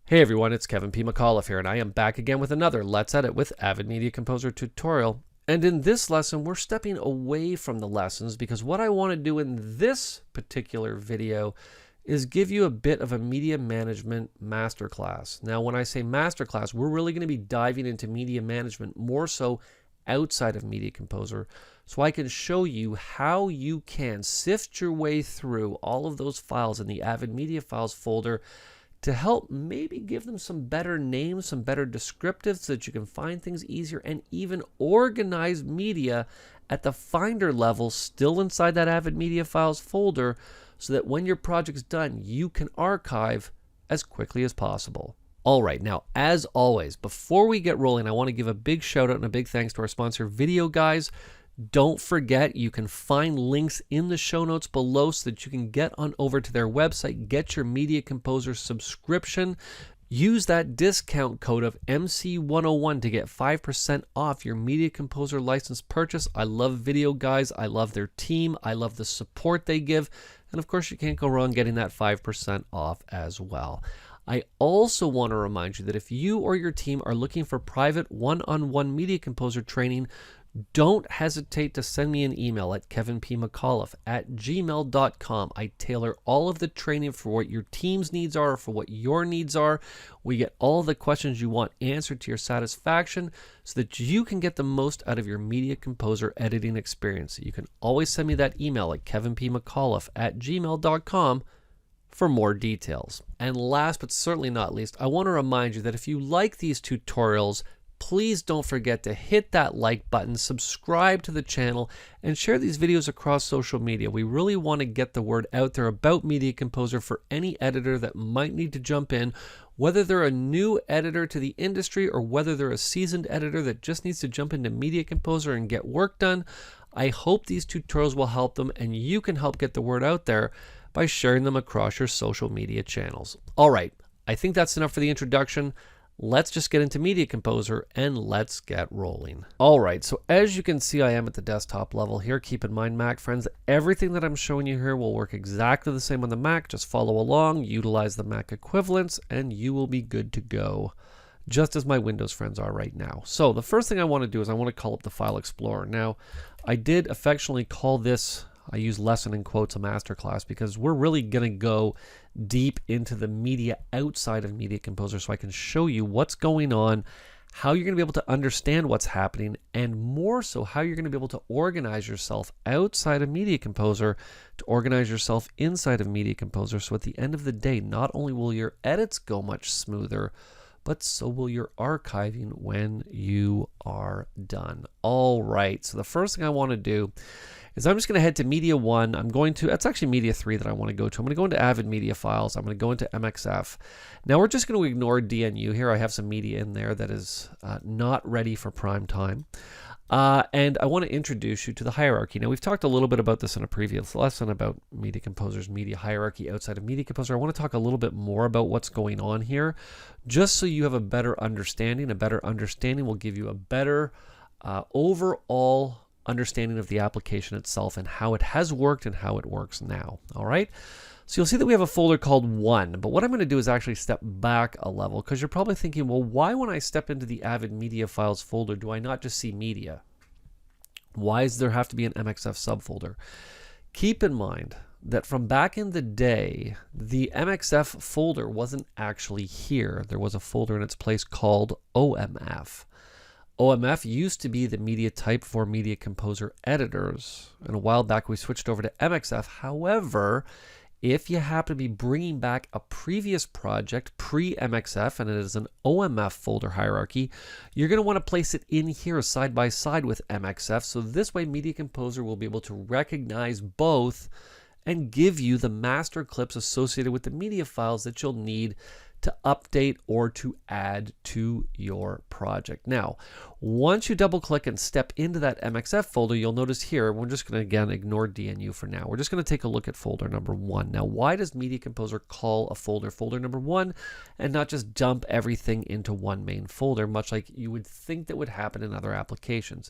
Hey everyone, it's Kevin P. McAuliffe here, and I am back again with another Let's Edit with Avid Media Composer tutorial. And in this lesson, we're stepping away from the lessons because what I want to do in this particular video is give you a bit of a media management masterclass. Now, when I say masterclass, we're really going to be diving into media management more so outside of Media Composer, so I can show you how you can sift your way through all of those files in the Avid Media Files folder to help maybe give them some better names, some better descriptives so that you can find things easier and even organize media at the Finder level still inside that Avid Media Files folder so that when your project's done, you can archive as quickly as possible. All right, now, as always, before we get rolling, I want to give a big shout out and a big thanks to our sponsor, Video Guys. Don't forget, you can find links in the show notes below so that you can get on over to their website, get your Media Composer subscription. Use that discount code of MC101 to get 5% off your Media Composer license purchase. I love Video Guys. I love their team. I love the support they give. And of course, you can't go wrong getting that 5% off as well. I also want to remind you that if you or your team are looking for private one-on-one Media Composer training, don't hesitate to send me an email at kevinpmcauliffe@gmail.com. I tailor all of the training for what your team's needs are, for what your needs are. We get all the questions you want answered to your satisfaction so that you can get the most out of your Media Composer editing experience. You can always send me that email at kevinpmcauliffe@gmail.com for more details. And last but certainly not least, I want to remind you that if you like these tutorials, please don't forget to hit that like button, subscribe to the channel, and share these videos across social media. We really want to get the word out there about Media Composer for any editor that might need to jump in, whether they're a new editor to the industry or whether they're a seasoned editor that just needs to jump into Media Composer and get work done. I hope these tutorials will help them, and you can help get the word out there by sharing them across your social media channels. All right, I think that's enough for the introduction. Let's just get into Media Composer and let's get rolling. All right, so as you can see, I am at the desktop level here. Keep in mind, Mac friends, everything that I'm showing you here will work exactly the same on the Mac. Just follow along, utilize the Mac equivalents, and you will be good to go, just as my Windows friends are right now. So the first thing I want to do is I want to call up the File Explorer. Now, I did affectionately call this, I use lesson in quotes, a masterclass, because we're really going to go deep into the media outside of Media Composer so I can show you what's going on, how you're going to be able to understand what's happening, and more so how you're going to be able to organize yourself outside of Media Composer to organize yourself inside of Media Composer. So at the end of the day, not only will your edits go much smoother, but so will your archiving when you are done. All right, so the first thing I want to do is I'm just going to head to Media 1. That's actually Media 3 that I want to go to. I'm going to go into Avid Media Files. I'm going to go into MXF. Now we're just going to ignore DNU here. I have some media in there that is not ready for prime time. And I want to introduce you to the hierarchy. Now we've talked a little bit about this in a previous lesson about Media Composer's media hierarchy outside of Media Composer. I want to talk a little bit more about what's going on here, just so you have a better understanding. A better understanding will give you a better overall understanding of the application itself and how it has worked and how it works now. All right, so you'll see that we have a folder called 1, but what I'm going to do is actually step back a level, because you're probably thinking, well, why when I step into the Avid Media Files folder do I not just see media? Why does there have to be an MXF subfolder? Keep in mind that from back in the day, the MXF folder wasn't actually here. There was a folder in its place called OMF. OMF used to be the media type for Media Composer editors, and a while back we switched over to MXF. However, if you happen to be bringing back a previous project pre-MXF and it is an OMF folder hierarchy, you're going to want to place it in here side by side with MXF, so this way Media Composer will be able to recognize both and give you the master clips associated with the media files that you'll need to update or to add to your project. Now, once you double click and step into that MXF folder, you'll notice here, we're just going to again ignore DNU for now. We're just going to take a look at folder number 1. Now, why does Media Composer call a folder number 1 and not just dump everything into one main folder, much like you would think that would happen in other applications?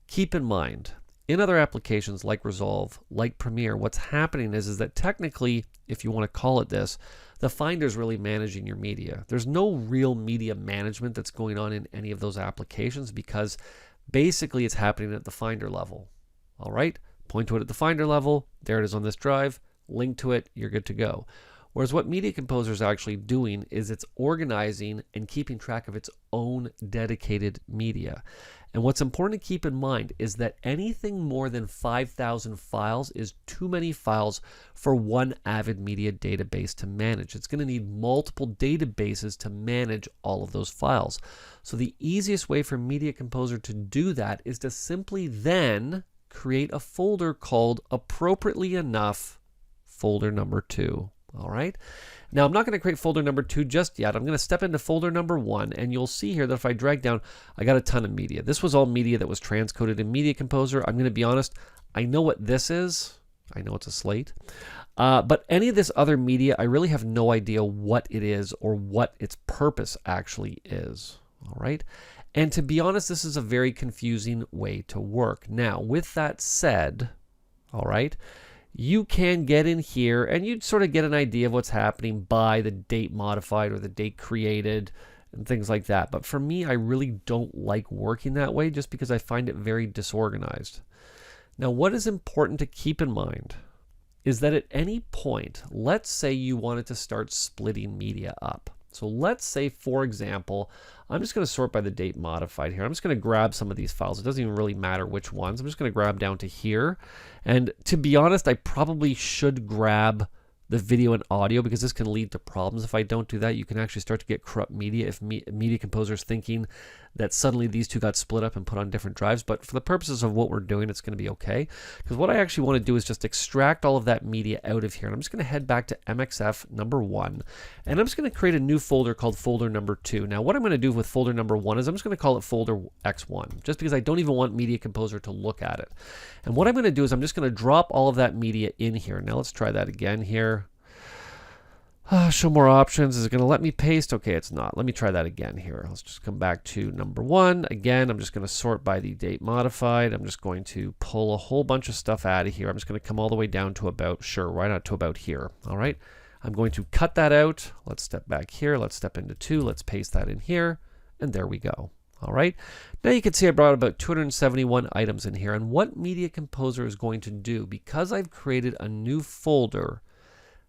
Keep in mind, in other applications like Resolve, like Premiere, what's happening is that technically, if you want to call it this, the Finder is really managing your media. There's no real media management that's going on in any of those applications because basically it's happening at the Finder level. All right, point to it at the Finder level, there it is on this drive, link to it, you're good to go. Whereas what Media Composer is actually doing is it's organizing and keeping track of its own dedicated media. And what's important to keep in mind is that anything more than 5,000 files is too many files for one Avid Media database to manage. It's going to need multiple databases to manage all of those files. So the easiest way for Media Composer to do that is to simply then create a folder called, appropriately enough, folder number 2. All right. Now I'm not going to create folder number 2 just yet. I'm going to step into folder number 1, and you'll see here that if I drag down, I got a ton of media. This was all media that was transcoded in Media Composer. I'm going to be honest, I know what this is. I know it's a slate. But any of this other media, I really have no idea what it is or what its purpose actually is. All right. And to be honest, this is a very confusing way to work. Now, with that said, all right, you can get in here and you'd sort of get an idea of what's happening by the date modified or the date created and things like that. But for me, I really don't like working that way just because I find it very disorganized. Now, what is important to keep in mind is that at any point, let's say you wanted to start splitting media up. So let's say, for example, I'm just going to sort by the date modified here. I'm just going to grab some of these files. It doesn't even really matter which ones. I'm just going to grab down to here. And to be honest, I probably should grab the video and audio because this can lead to problems if I don't do that. You can actually start to get corrupt media if Media Composer is thinking that suddenly these two got split up and put on different drives. But for the purposes of what we're doing, it's going to be okay. Because what I actually want to do is just extract all of that media out of here. And I'm just going to head back to MXF number 1. And I'm just going to create a new folder called folder number 2. Now, what I'm going to do with folder number 1 is I'm just going to call it folder X1, just because I don't even want Media Composer to look at it. And what I'm going to do is I'm just going to drop all of that media in here. Now, let's try that again here. Show more options. Is it going to let me paste? Okay, it's not. Let me try that again here. Let's just come back to number 1. Again, I'm just going to sort by the date modified. I'm just going to pull a whole bunch of stuff out of here. I'm just going to come all the way down to about, sure, why not to about here? All right. I'm going to cut that out. Let's step back here. Let's step into 2. Let's paste that in here. And there we go. All right. Now you can see I brought about 271 items in here. And what Media Composer is going to do, because I've created a new folder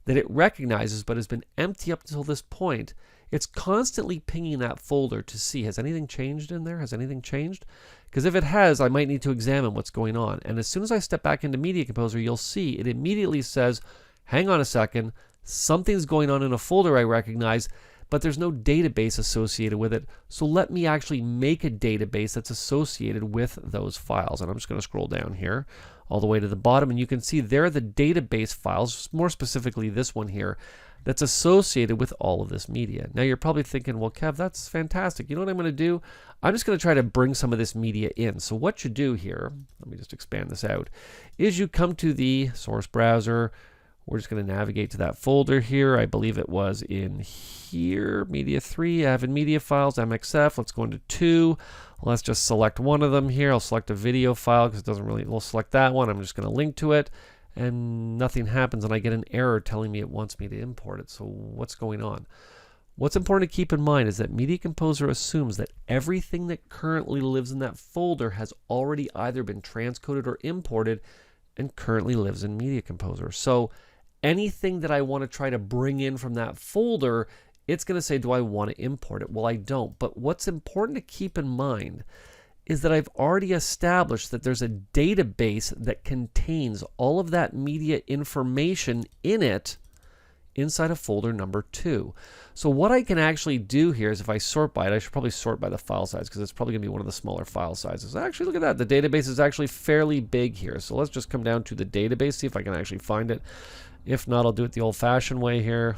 that it recognizes but has been empty up until this point, it's constantly pinging that folder to see, has anything changed in there? Has anything changed? Because if it has, I might need to examine what's going on. And as soon as I step back into Media Composer, you'll see it immediately says, hang on a second, something's going on in a folder I recognize, but there's no database associated with it. So let me actually make a database that's associated with those files. And I'm just going to scroll down here all the way to the bottom, and you can see there are the database files, more specifically this one here, that's associated with all of this media. Now you're probably thinking, well, Kev, that's fantastic. You know what I'm going to do? I'm just going to try to bring some of this media in. So what you do here, let me just expand this out, is you come to the source browser. We're just going to navigate to that folder here. I believe it was in here, Media 3, Avid Media Files, MXF. Let's go into 2. Let's just select one of them here. I'll select a video file because it doesn't really, we'll select that one. I'm just going to link to it and nothing happens and I get an error telling me it wants me to import it. So what's going on? What's important to keep in mind is that Media Composer assumes that everything that currently lives in that folder has already either been transcoded or imported and currently lives in Media Composer. So anything that I want to try to bring in from that folder, it's going to say, do I want to import it? Well, I don't. But what's important to keep in mind is that I've already established that there's a database that contains all of that media information in it inside of folder number 2. So what I can actually do here is if I sort by it, I should probably sort by the file size because it's probably going to be one of the smaller file sizes. Actually, look at that. The database is actually fairly big here. So let's just come down to the database, see if I can actually find it. If not, I'll do it the old-fashioned way here.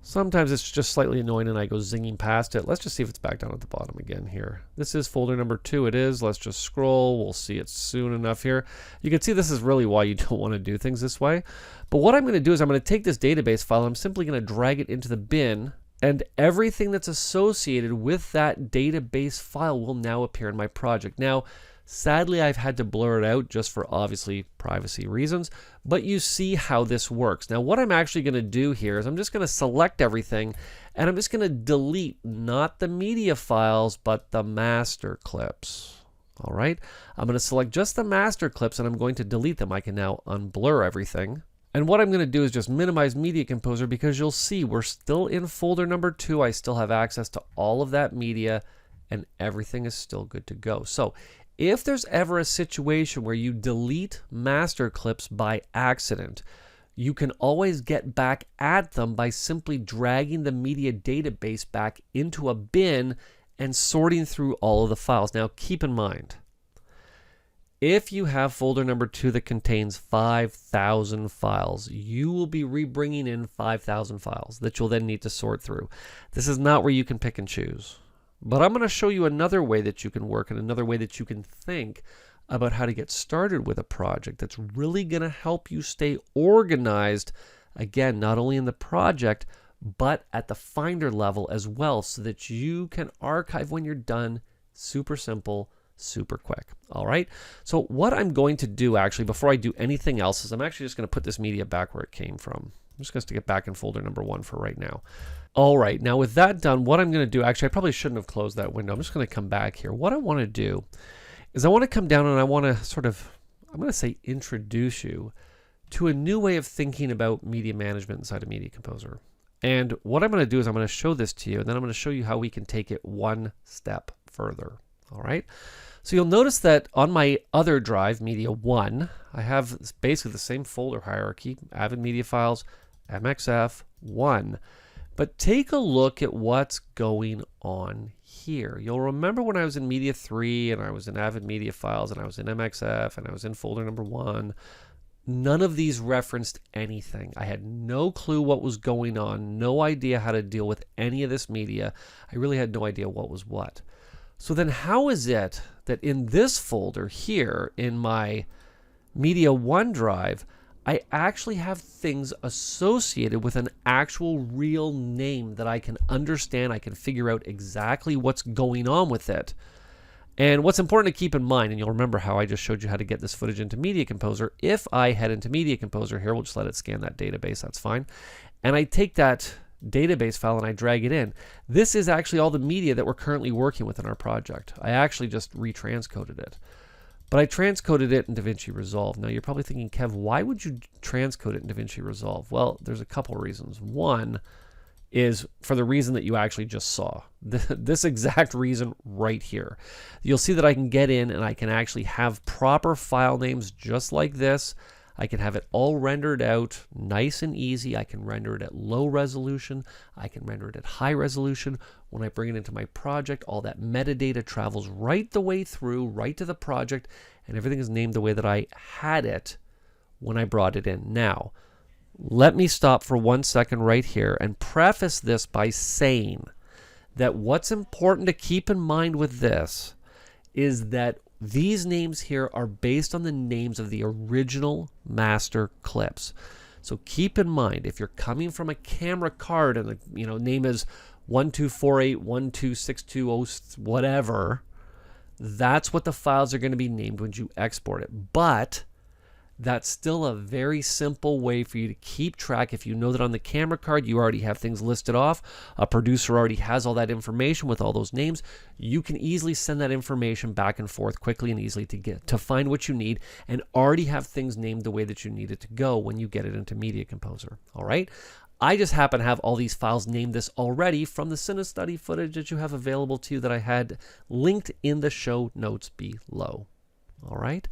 Sometimes it's just slightly annoying and I go zinging past it. Let's just see if it's back down at the bottom again here. This is folder number 2. It is. Let's just scroll. We'll see it soon enough here. You can see this is really why you don't want to do things this way. But what I'm going to do is I'm going to take this database file. I'm simply going to drag it into the bin, and everything that's associated with that database file will now appear in my project. Now, Sadly, I've had to blur it out just for obviously privacy reasons, but you see how this works. Now, what I'm actually going to do here is I'm just going to select everything, and I'm just going to delete not the media files, but the master clips. All right, I'm going to select just the master clips, and I'm going to delete them. I can now unblur everything. And what I'm going to do is just minimize Media Composer, because you'll see we're still in folder number 2. I still have access to all of that media, and everything is still good to go. So if there's ever a situation where you delete master clips by accident, you can always get back at them by simply dragging the media database back into a bin and sorting through all of the files. Now keep in mind, if you have folder number 2 that contains 5,000 files, you will be rebringing in 5,000 files that you'll then need to sort through. This is not where you can pick and choose. But I'm going to show you another way that you can work and another way that you can think about how to get started with a project that's really going to help you stay organized, again, not only in the project, but at the Finder level as well, so that you can archive when you're done. Super simple, super quick. All right. So what I'm going to do actually before I do anything else is I'm actually just going to put this media back where it came from. I'm just going to stick it back in folder number 1 for right now. All right, now with that done, what I'm going to do, actually I probably shouldn't have closed that window. I'm just going to come back here. What I want to do is I want to come down and I want to sort of, I'm going to say introduce you to a new way of thinking about media management inside of Media Composer. And what I'm going to do is I'm going to show this to you, and then I'm going to show you how we can take it one step further. All right. So you'll notice that on my other drive, Media 1, I have basically the same folder hierarchy, Avid Media Files, MXF 1. But take a look at what's going on here. You'll remember when I was in Media 3 and I was in Avid Media Files and I was in MXF and I was in folder number 1, none of these referenced anything. I had no clue what was going on, no idea how to deal with any of this media. I really had no idea what was what. So then how is it that in this folder here in my Media 1 drive, I actually have things associated with an actual real name that I can understand. I can figure out exactly what's going on with it. And what's important to keep in mind, and you'll remember how I just showed you how to get this footage into Media Composer. If I head into Media Composer here, we'll just let it scan that database, that's fine. And I take that database file and I drag it in. This is actually all the media that we're currently working with in our project. I actually just retranscoded it. But I transcoded it in DaVinci Resolve. Now you're probably thinking, Kev, why would you transcode it in DaVinci Resolve? Well, there's a couple of reasons. One is for the reason that you actually just saw. This exact reason right here. You'll see that I can get in and I can actually have proper file names just like this. I can have it all rendered out nice and easy. I can render it at low resolution. I can render it at high resolution. When I bring it into my project, all that metadata travels right the way through, right to the project, and everything is named the way that I had it when I brought it in. Now, let me stop for 1 second right here and preface this by saying that what's important to keep in mind with this is that these names here are based on the names of the original master clips. So keep in mind, if you're coming from a camera card and the name is 1248, 12620, whatever, that's what the files are going to be named when you export it. But that's still a very simple way for you to keep track. If you know that on the camera card you already have things listed off, a producer already has all that information with all those names, you can easily send that information back and forth quickly and easily to find what you need and already have things named the way that you need it to go when you get it into Media Composer. All right. I just happen to have all these files named this already from the CineStudy footage that you have available to you that I had linked in the show notes below. All right.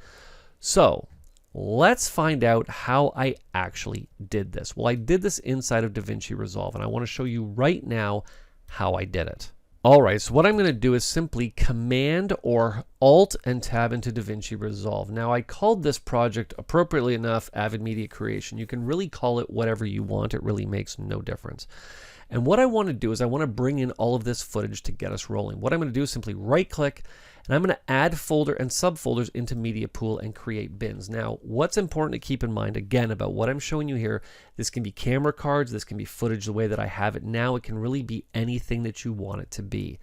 So let's find out how I actually did this. Well, I did this inside of DaVinci Resolve, and I want to show you right now how I did it. All right, so what I'm going to do is simply Command or Alt and Tab into DaVinci Resolve. Now, I called this project, appropriately enough, Avid Media Creation. You can really call it whatever you want. It really makes no difference. And what I want to do is I want to bring in all of this footage to get us rolling. What I'm going to do is simply right-click, and I'm going to add folder and subfolders into Media Pool and create bins. Now, what's important to keep in mind, again, about what I'm showing you here, this can be camera cards, this can be footage the way that I have it now. It can really be anything that you want it to be.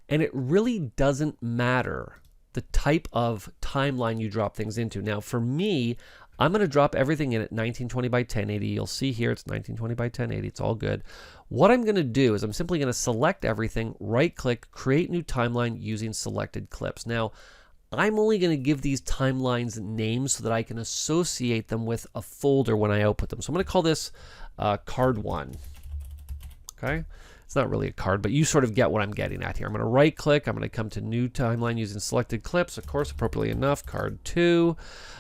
And it really doesn't matter the type of timeline you drop things into. Now, for me, I'm going to drop everything in at 1920 by 1080. You'll see here it's 1920 by 1080. It's all good. What I'm going to do is I'm simply going to select everything, right-click, create new timeline using selected clips. Now, I'm only going to give these timelines names so that I can associate them with a folder when I output them. So I'm going to call this card 1. Okay? It's not really a card, but you sort of get what I'm getting at here. I'm going to right click. I'm going to come to new timeline using selected clips. Of course, appropriately enough, card 2.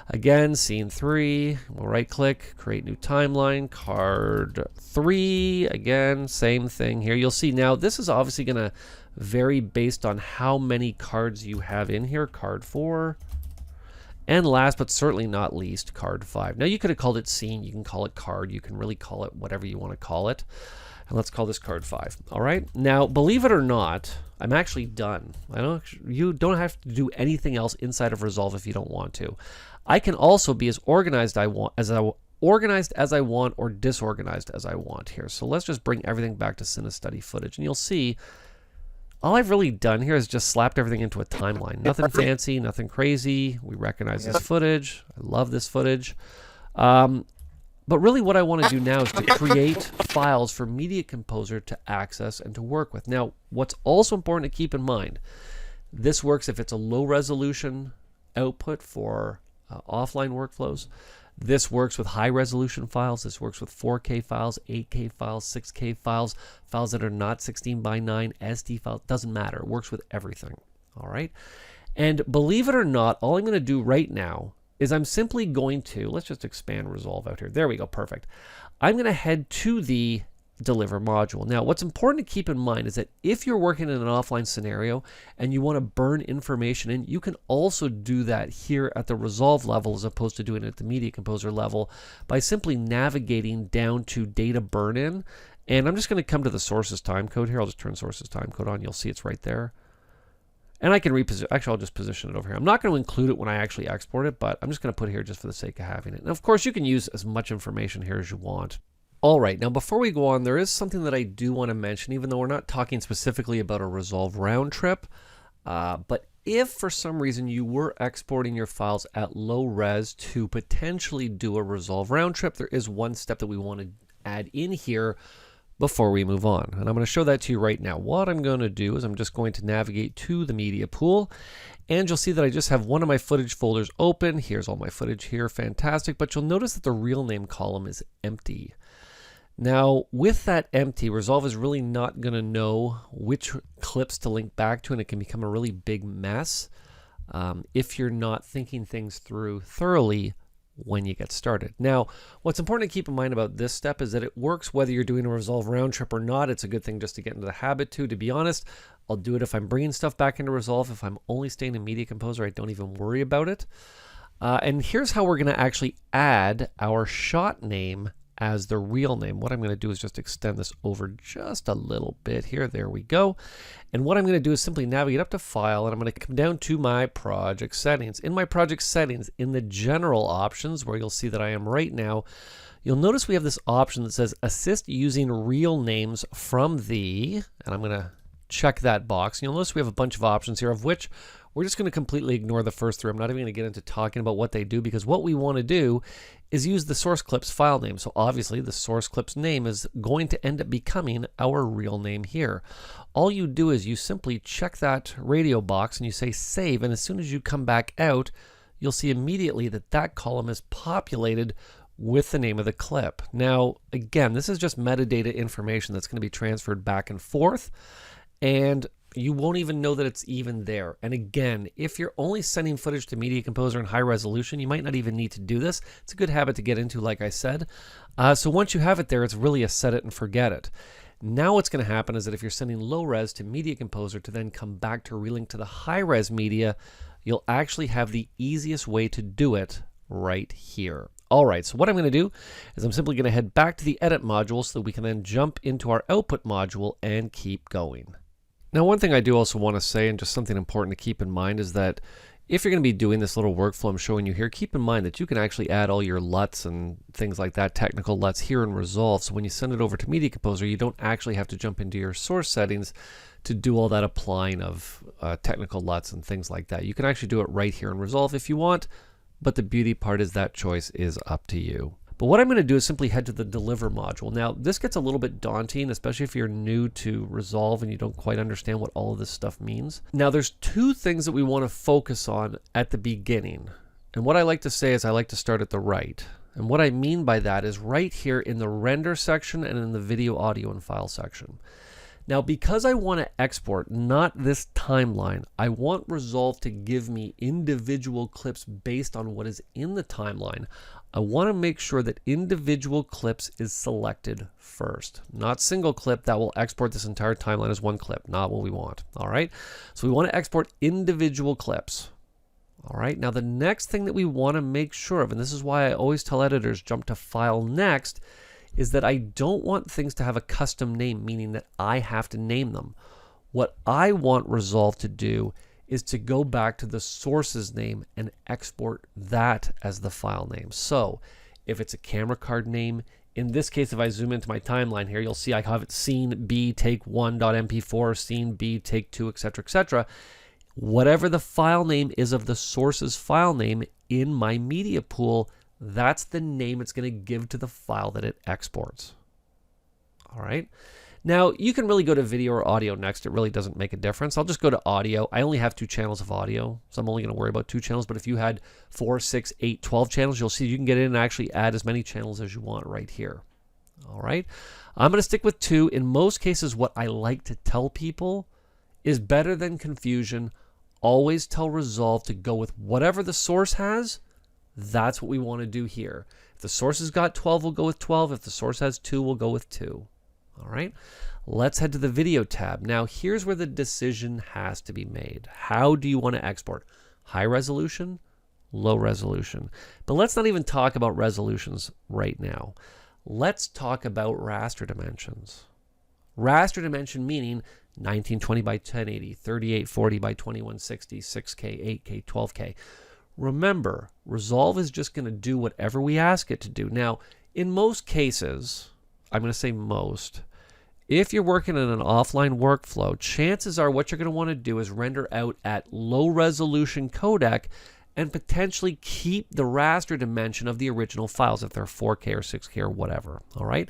Again, scene 3. We'll right click, create new timeline. Card 3. Again, same thing here. You'll see now this is obviously going to vary based on how many cards you have in here. Card 4. And last but certainly not least, card 5. Now you could have called it scene. You can call it card. You can really call it whatever you want to call it. And let's call this card 5. All right. Now, believe it or not, I'm actually done. You don't have to do anything else inside of Resolve if you don't want to. I can also be as organized as I want or disorganized as I want here. So let's just bring everything back to Cinestudy footage, and you'll see all I've really done here is just slapped everything into a timeline. Nothing fancy, nothing crazy. We recognize this footage. I love this footage. But really what I want to do now is to create files for Media Composer to access and to work with. Now, what's also important to keep in mind, this works if it's a low resolution output for offline workflows. This works with high resolution files. This works with 4K files, 8K files, 6K files, files that are not 16 by 9, SD files. Doesn't matter. It works with everything. All right. And believe it or not, all I'm going to do right now is I'm simply going to, let's just expand Resolve out here. There we go, perfect. I'm going to head to the Deliver module. Now, what's important to keep in mind is that if you're working in an offline scenario and you want to burn information in, you can also do that here at the Resolve level as opposed to doing it at the Media Composer level by simply navigating down to Data Burn In. And I'm just going to come to the sources timecode here. I'll just turn sources timecode on. You'll see it's right there. And I can reposition, actually I'll just position it over here. I'm not going to include it when I actually export it, but I'm just going to put it here just for the sake of having it. And of course you can use as much information here as you want. All right, now before we go on, there is something that I do want to mention, even though we're not talking specifically about a Resolve round trip. But if for some reason you were exporting your files at low res to potentially do a Resolve round trip, there is one step that we want to add in here before we move on. And I'm going to show that to you right now. What I'm going to do is I'm just going to navigate to the media pool, and you'll see that I just have one of my footage folders open. Here's all my footage here, fantastic, but you'll notice that the real name column is empty. Now, with that empty, Resolve is really not going to know which clips to link back to, and it can become a really big mess if you're not thinking things through thoroughly when you get started. Now, what's important to keep in mind about this step is that it works whether you're doing a Resolve round trip or not. It's a good thing just to get into the habit to be honest. I'll do it if I'm bringing stuff back into Resolve. If I'm only staying in Media Composer, I don't even worry about it. And here's how we're going to actually add our shot name as the real name. What I'm going to do is just extend this over just a little bit here. There we go. And what I'm going to do is simply navigate up to File, and I'm going to come down to my project settings. In my project settings, in the general options, where you'll see that I am right now, you'll notice we have this option that says assist using real names from the, and I'm going to check that box. And you'll notice we have a bunch of options here, of which we're just going to completely ignore the first three. I'm not even going to get into talking about what they do, because what we want to do is use the source clip's file name. So obviously the source clip's name is going to end up becoming our real name here. All you do is you simply check that radio box and you say save, and as soon as you come back out, you'll see immediately that that column is populated with the name of the clip. Now, again, this is just metadata information that's going to be transferred back and forth, and you won't even know that it's even there. And again, if you're only sending footage to Media Composer in high resolution, you might not even need to do this. It's a good habit to get into, like I said. So once you have it there, it's really a set it and forget it. Now what's going to happen is that if you're sending low res to Media Composer to then come back to relink to the high res media, you'll actually have the easiest way to do it right here. All right, so what I'm going to do is I'm simply going to head back to the edit module so that we can then jump into our output module and keep going. Now, one thing I do also want to say, and just something important to keep in mind, is that if you're going to be doing this little workflow I'm showing you here, keep in mind that you can actually add all your LUTs and things like that, technical LUTs here in Resolve. So when you send it over to Media Composer, you don't actually have to jump into your source settings to do all that applying of technical LUTs and things like that. You can actually do it right here in Resolve if you want, but the beauty part is that choice is up to you. But what I'm going to do is simply head to the Deliver module. Now, this gets a little bit daunting, especially if you're new to Resolve and you don't quite understand what all of this stuff means. Now, there's two things that we want to focus on at the beginning. And what I like to say is I like to start at the right. And what I mean by that is right here in the Render section and in the Video, Audio, and File section. Now, because I want to export not this timeline, I want Resolve to give me individual clips based on what is in the timeline. I want to make sure that individual clips is selected first. Not single clip that will export this entire timeline as one clip. Not what we want. All right. So we want to export individual clips. All right. Now the next thing that we want to make sure of, and this is why I always tell editors jump to File next, is that I don't want things to have a custom name, meaning that I have to name them. What I want Resolve to do is to go back to the source's name and export that as the file name. So if it's a camera card name, in this case, if I zoom into my timeline here, you'll see I have it scene B take 1.mp4, scene B take 2, etc., etc. Whatever the file name is of the source's file name in my media pool, that's the name it's going to give to the file that it exports. All right. Now, you can really go to video or audio next. It really doesn't make a difference. I'll just go to audio. I only have 2 channels of audio, so I'm only going to worry about 2 channels. But if you had 4, 6, 8, 12 channels, you'll see you can get in and actually add as many channels as you want right here. All right. I'm going to stick with 2. In most cases, what I like to tell people is better than confusion. Always tell Resolve to go with whatever the source has. That's what we want to do here. If the source has got 12, we'll go with 12. If the source has 2, we'll go with 2. All right, let's head to the Video tab. Now, here's where the decision has to be made. How do you want to export? High resolution, low resolution. But let's not even talk about resolutions right now. Let's talk about raster dimensions. Raster dimension meaning 1920 by 1080, 3840 by 2160, 6K, 8K, 12K. Remember, Resolve is just going to do whatever we ask it to do. Now, in most cases, I'm going to say most, if you're working in an offline workflow, chances are what you're going to want to do is render out at low resolution codec and potentially keep the raster dimension of the original files if they're 4K or 6K or whatever. All right.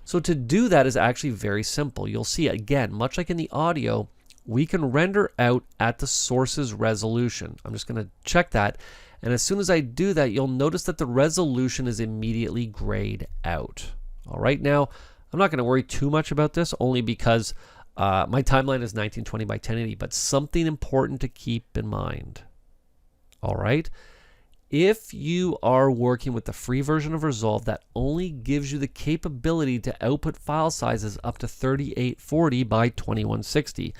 So to do that is actually very simple. You'll see, again, much like in the audio, we can render out at the source's resolution. I'm just going to check that. And as soon as I do that, you'll notice that the resolution is immediately grayed out. All right. Now, I'm not going to worry too much about this, only because my timeline is 1920 by 1080, but something important to keep in mind. All right. If you are working with the free version of Resolve, that only gives you the capability to output file sizes up to 3840 by 2160.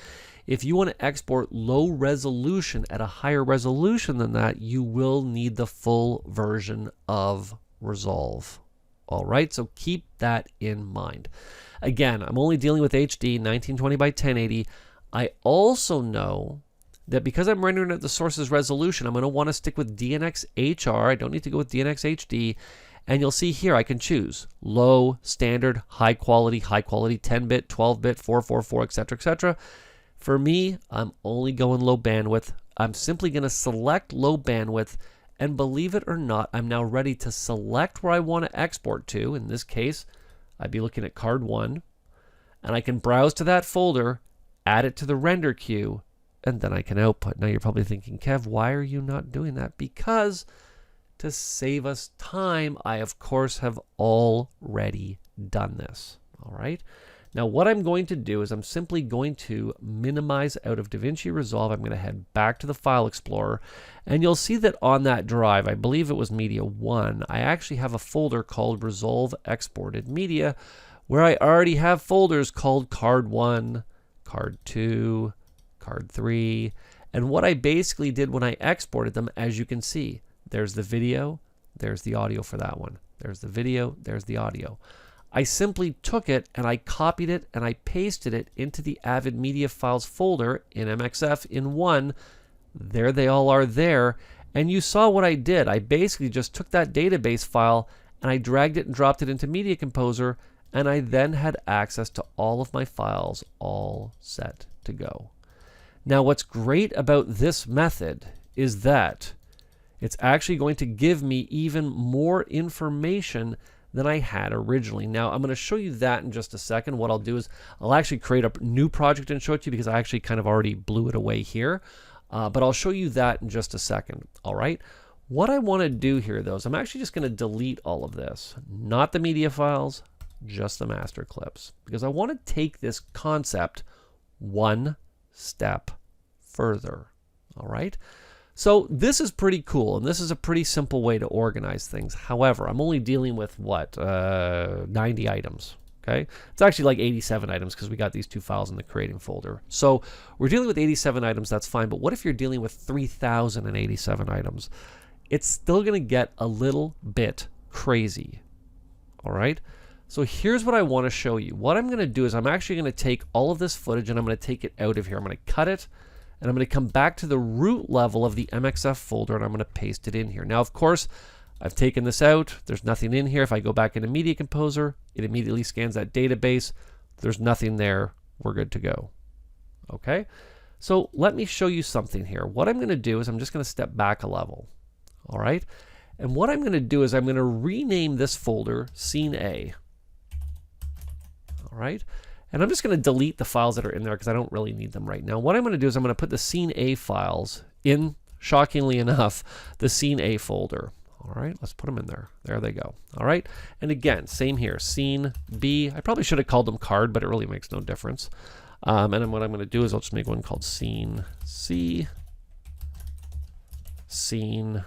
If you want to export low resolution at a higher resolution than that, you will need the full version of Resolve. All right, so keep that in mind. Again, I'm only dealing with HD 1920 by 1080. I also know that because I'm rendering at the source's resolution, I'm going to want to stick with DNX HR. I don't need to go with DNX HD. And you'll see here I can choose low, standard, high quality, 10-bit, 12-bit, 444, etc., etc. For me, I'm only going low bandwidth. I'm simply going to select low bandwidth. And believe it or not, I'm now ready to select where I want to export to. In this case, I'd be looking at card 1. And I can browse to that folder, add it to the render queue, and then I can output. Now you're probably thinking, Kev, why are you not doing that? Because to save us time, I of course have already done this. All right. Now what I'm going to do is I'm simply going to minimize out of DaVinci Resolve. I'm going to head back to the File Explorer, and you'll see that on that drive, I believe it was Media 1, I actually have a folder called Resolve Exported Media, where I already have folders called Card 1, Card 2, Card 3, and what I basically did when I exported them, as you can see, there's the video, there's the audio for that one, there's the video, there's the audio. I simply took it and I copied it and I pasted it into the Avid Media Files folder in MXF in 1 There they all are there. And you saw what I did. I basically just took that database file and I dragged it and dropped it into Media Composer, and I then had access to all of my files all set to go. Now what's great about this method is that it's actually going to give me even more information than I had originally. Now I'm going to show you that in just a second. What I'll do is I'll actually create a new project and show it to you because I actually kind of already blew it away here. But I'll show you that in just a second. All right. What I want to do here though is I'm actually just going to delete all of this, not the media files, just the master clips, because I want to take this concept one step further. All right. So this is pretty cool, and this is a pretty simple way to organize things. However, I'm only dealing with what, 90 items. Okay, it's actually like 87 items because we got these two files in the creating folder. So we're dealing with 87 items, that's fine. But what if you're dealing with 3,087 items? It's still going to get a little bit crazy. All right. So here's what I want to show you. What I'm going to do is I'm actually going to take all of this footage and I'm going to take it out of here. I'm going to cut it. And I'm going to come back to the root level of the MXF folder and I'm going to paste it in here. Now, of course, I've taken this out. There's nothing in here. If I go back into Media Composer, it immediately scans that database. There's nothing there. We're good to go. Okay? So let me show you something here. What I'm going to do is I'm just going to step back a level. All right? And what I'm going to do is I'm going to rename this folder Scene A. All right? And I'm just going to delete the files that are in there because I don't really need them right now. What I'm going to do is I'm going to put the Scene A files in, shockingly enough, the Scene A folder. All right, let's put them in there. There they go. All right, and again, same here. Scene B. I probably should have called them card, but it really makes no difference. And then what I'm going to do is I'll just make one called Scene C. Scene.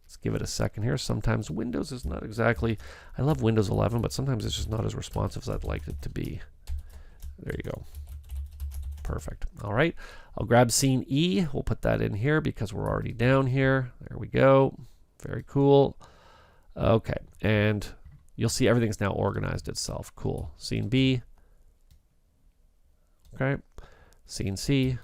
Let's give it a second here. Sometimes Windows is not exactly. I love Windows 11, but sometimes it's just not as responsive as I'd like it to be. There you go. Perfect. All right. I'll grab Scene E. We'll put that in here because we're already down here. There we go. Very cool. Okay. And you'll see everything's now organized itself. Cool. Scene B. Okay. Scene C.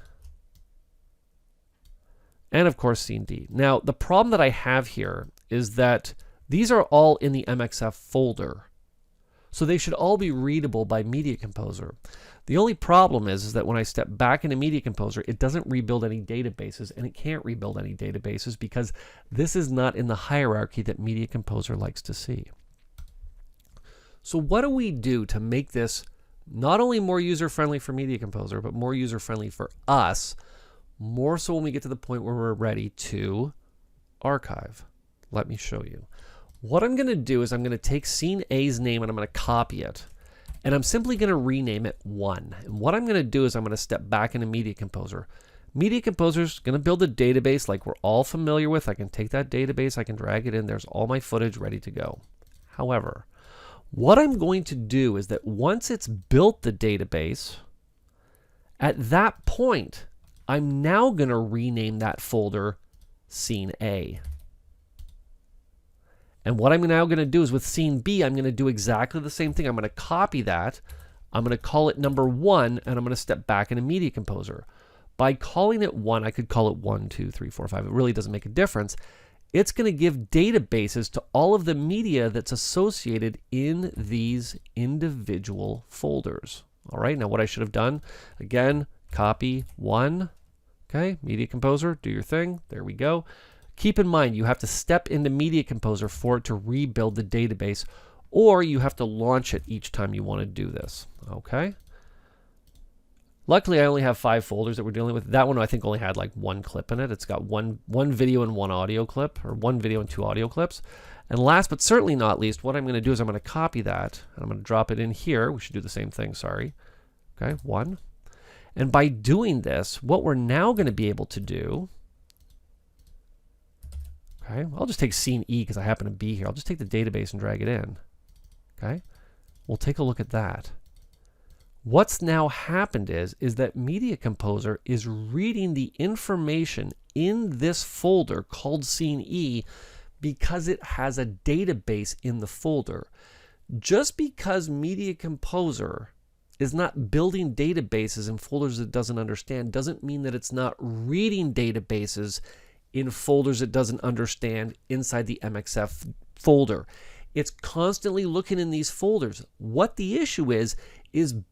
And of course, Scene D. Now, the problem that I have here is that these are all in the MXF folder. So they should all be readable by Media Composer. The only problem is that when I step back into Media Composer, it doesn't rebuild any databases, and it can't rebuild any databases because this is not in the hierarchy that Media Composer likes to see. So what do we do to make this not only more user-friendly for Media Composer, but more user-friendly for us, more so when we get to the point where we're ready to archive? Let me show you. What I'm going to do is I'm going to take Scene A's name and I'm going to copy it. And I'm simply going to rename it 1. And what I'm going to do is I'm going to step back into Media Composer. Media Composer is going to build a database like we're all familiar with. I can take that database, I can drag it in. There's all my footage ready to go. However, what I'm going to do is that once it's built the database, at that point, I'm now going to rename that folder Scene A. And what I'm now going to do is with Scene B, I'm going to do exactly the same thing. I'm going to copy that. I'm going to call it number 1, and I'm going to step back into Media Composer. By calling it 1, I could call it 1, 2, 3, 4, 5. It really doesn't make a difference. It's going to give databases to all of the media that's associated in these individual folders. All right, now what I should have done, again, copy 1. Okay, Media Composer, do your thing. There we go. Keep in mind, you have to step into Media Composer for it to rebuild the database, or you have to launch it each time you want to do this. Okay. Luckily, I only have 5 folders that we're dealing with. That one I think only had like 1 clip in it. It's got one video and 1 audio clip, or 1 video and 2 audio clips. And last but certainly not least, what I'm going to do is I'm going to copy that, and I'm going to drop it in here. We should do the same thing, sorry. Okay, 1. And by doing this, what we're now going to be able to do, okay, I'll just take Scene E because I happen to be here. I'll just take the database and drag it in. Okay, we'll take a look at that. What's now happened is that Media Composer is reading the information in this folder called Scene E because it has a database in the folder. Just because Media Composer is not building databases in folders it doesn't understand doesn't mean that it's not reading databases in folders it doesn't understand inside the MXF folder. It's constantly looking in these folders. What the issue is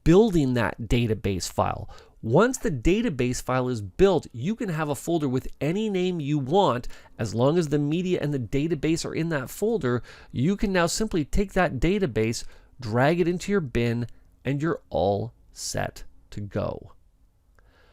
building that database file. Once the database file is built, you can have a folder with any name you want. As long as the media and the database are in that folder, you can now simply take that database, drag it into your bin, and you're all set to go.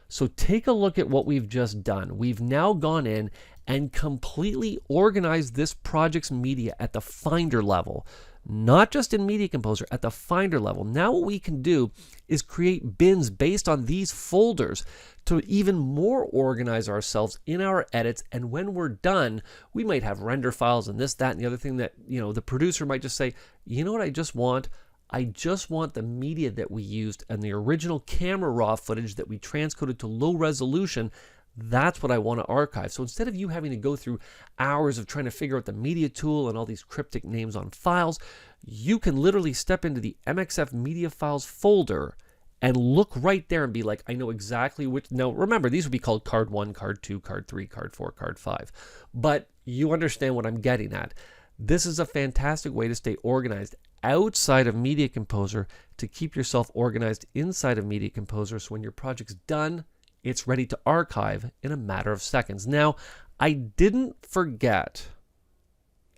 So take a look at what we've just done. We've now gone in and completely organized this project's media at the Finder level, not just in Media Composer, at the Finder level. Now what we can do is create bins based on these folders to even more organize ourselves in our edits. And when we're done, we might have render files and this, that, and the other thing that, the producer might just say, you know what I just want? I just want the media that we used and the original camera raw footage that we transcoded to low resolution. That's what I want to archive. So instead of you having to go through hours of trying to figure out the media tool and all these cryptic names on files, you can literally step into the MXF media files folder and look right there and be like, I know exactly which. Now remember, these would be called card 1, card 2, card 3, card 4, card 5. But you understand what I'm getting at. This is a fantastic way to stay organized outside of Media Composer to keep yourself organized inside of Media Composer, so when your project's done, it's ready to archive in a matter of seconds. Now, I didn't forget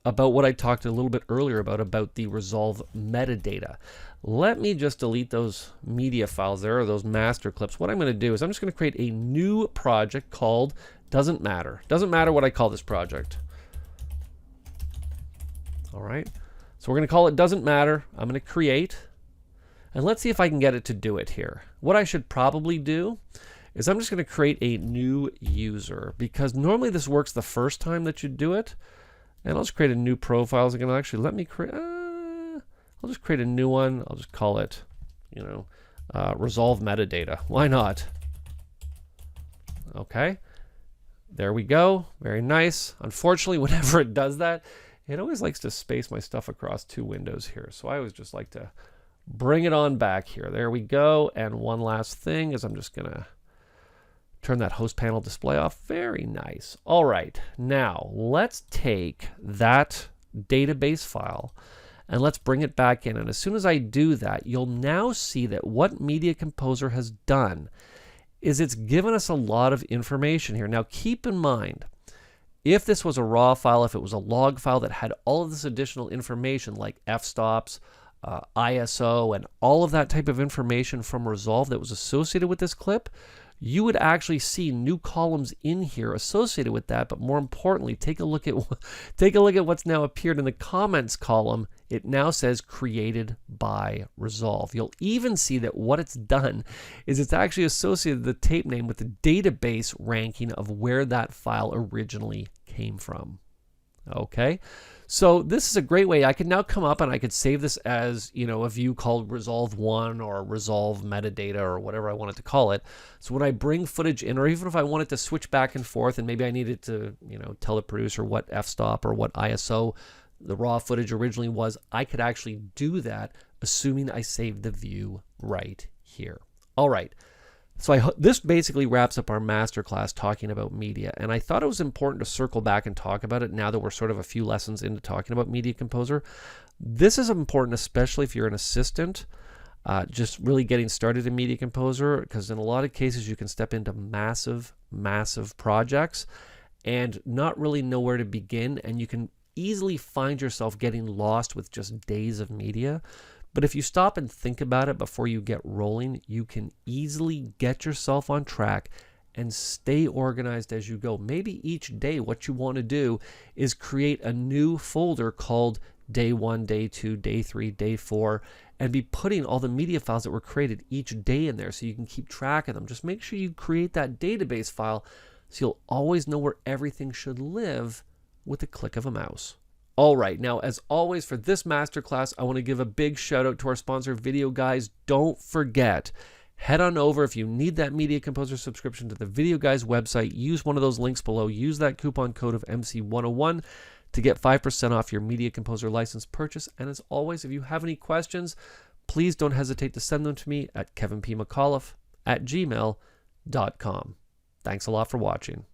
about what I talked a little bit earlier about the resolve metadata. Let me just delete those media files there, or those master clips. What I'm going to do is I'm just going to create a new project called Doesn't Matter. Doesn't matter what I call this project. All right. So we're going to call it Doesn't Matter. I'm going to create. And let's see if I can get it to do it here. What I should probably do is I'm just going to create a new user, because normally this works the first time that you do it. And I'll just create a new profile. It's going to actually let me create, I'll just create a new one. I'll just call it, resolve metadata. Why not? Okay. There we go. Very nice. Unfortunately, whenever it does that, it always likes to space my stuff across two windows here. So I always just like to bring it on back here. There we go. And one last thing is I'm just going to turn that host panel display off. Very nice. All right. Now let's take that database file and let's bring it back in. And as soon as I do that, you'll now see that what Media Composer has done is it's given us a lot of information here. Now keep in mind, if this was a raw file, if it was a log file that had all of this additional information like f-stops, ISO, and all of that type of information from Resolve that was associated with this clip, you would actually see new columns in here associated with that. But more importantly, take a look at what's now appeared in the comments column. It now says created by Resolve. You'll even see that what it's done is it's actually associated the tape name with the database ranking of where that file originally came from. Okay, so this is a great way. I could now come up and I could save this as, a view called Resolve 1 or Resolve metadata or whatever I wanted to call it. So when I bring footage in, or even if I wanted to switch back and forth and maybe I needed to, tell the producer what f-stop or what ISO the raw footage originally was, I could actually do that, assuming I saved the view right here. All right. So this basically wraps up our masterclass talking about media, and I thought it was important to circle back and talk about it now that we're sort of a few lessons into talking about Media Composer. This is important, especially if you're an assistant, just really getting started in Media Composer, because in a lot of cases you can step into massive, massive projects and not really know where to begin, and you can easily find yourself getting lost with just days of media. But if you stop and think about it before you get rolling, you can easily get yourself on track and stay organized as you go. Maybe each day what you want to do is create a new folder called Day 1, Day 2, Day 3, Day 4, and be putting all the media files that were created each day in there so you can keep track of them. Just make sure you create that database file so you'll always know where everything should live with a click of a mouse. All right, now as always for this masterclass, I want to give a big shout out to our sponsor, Video Guys. Don't forget, head on over if you need that Media Composer subscription to the Video Guys website. Use one of those links below. Use that coupon code of MC101 to get 5% off your Media Composer license purchase. And as always, if you have any questions, please don't hesitate to send them to me at kevinpmcauliffe@gmail.com. Thanks a lot for watching.